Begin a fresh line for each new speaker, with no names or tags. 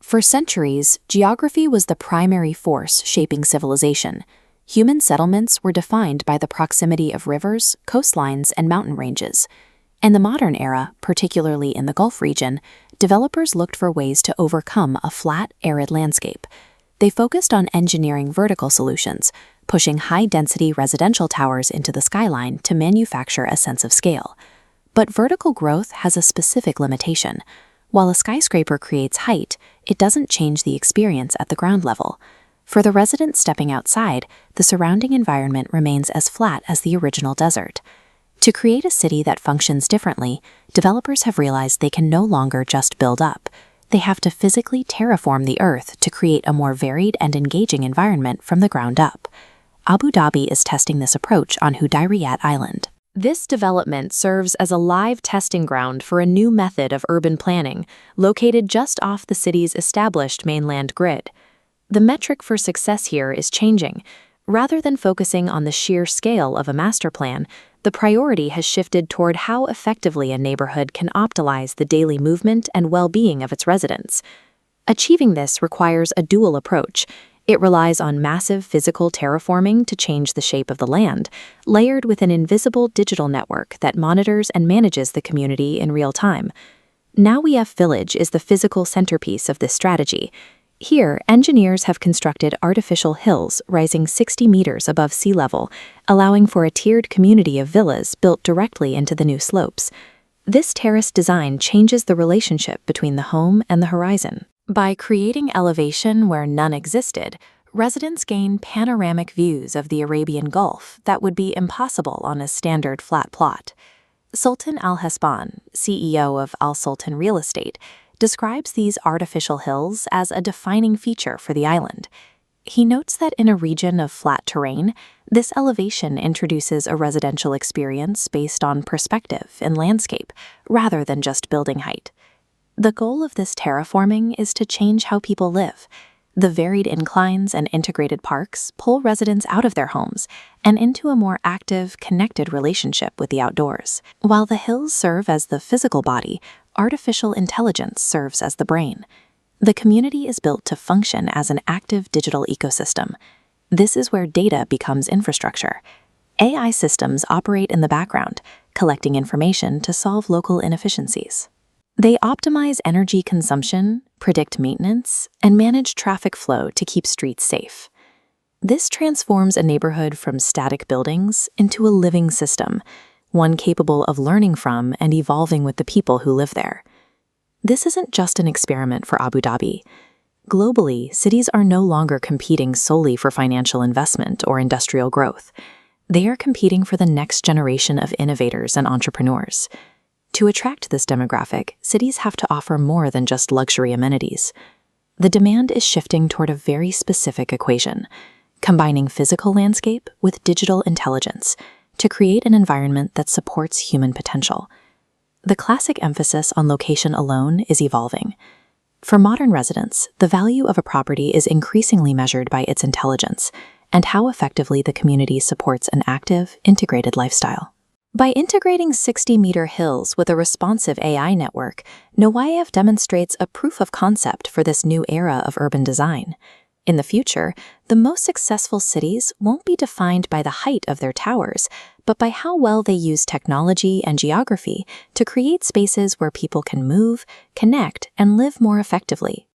For centuries, geography was the primary force shaping civilization. Human settlements were defined by the proximity of rivers, coastlines, and mountain ranges. In the modern era, particularly in the Gulf region, developers looked for ways to overcome a flat, arid landscape. They focused on engineering vertical solutions, pushing high-density residential towers into the skyline to manufacture a sense of scale. But vertical growth has a specific limitation. While a skyscraper creates height, it doesn't change the experience at the ground level. For the resident stepping outside, the surrounding environment remains as flat as the original desert. To create a city that functions differently, developers have realized they can no longer just build up. They have to physically terraform the earth to create a more varied and engaging environment from the ground up. Abu Dhabi is testing this approach on Hudayriyat Island. This development serves as a live testing ground for a new method of urban planning, located just off the city's established mainland grid. The metric for success here is changing. Rather than focusing on the sheer scale of a master plan, the priority has shifted toward how effectively a neighborhood can optimize the daily movement and well-being of its residents. Achieving this requires a dual approach. It relies on massive physical terraforming to change the shape of the land, layered with an invisible digital network that monitors and manages the community in real time. Nawayef Village is the physical centerpiece of this strategy. Here, engineers have constructed artificial hills rising 60 meters above sea level, allowing for a tiered community of villas built directly into the new slopes. This terraced design changes the relationship between the home and the horizon. By creating elevation where none existed, residents gain panoramic views of the Arabian Gulf that would be impossible on a standard flat plot. Sultan Al-Hasban, CEO of Al Sultan Real Estate, describes these artificial hills as a defining feature for the island. He notes that in a region of flat terrain, this elevation introduces a residential experience based on perspective and landscape, rather than just building height. The goal of this terraforming is to change how people live. The varied inclines and integrated parks pull residents out of their homes and into a more active, connected relationship with the outdoors. While the hills serve as the physical body, artificial intelligence serves as the brain. The community is built to function as an active digital ecosystem. This is where data becomes infrastructure. AI systems operate in the background, collecting information to solve local inefficiencies. They optimize energy consumption, predict maintenance, and manage traffic flow to keep streets safe. This transforms a neighborhood from static buildings into a living system, one capable of learning from and evolving with the people who live there. This isn't just an experiment for Abu Dhabi. Globally, cities are no longer competing solely for financial investment or industrial growth. They are competing for the next generation of innovators and entrepreneurs. To attract this demographic, cities have to offer more than just luxury amenities. The demand is shifting toward a very specific equation, combining physical landscape with digital intelligence to create an environment that supports human potential. The classic emphasis on location alone is evolving. For modern residents, the value of a property is increasingly measured by its intelligence and how effectively the community supports an active, integrated lifestyle. By integrating 60-meter hills with a responsive AI network, Nawayef demonstrates a proof of concept for this new era of urban design. In the future, the most successful cities won't be defined by the height of their towers, but by how well they use technology and geography to create spaces where people can move, connect, and live more effectively.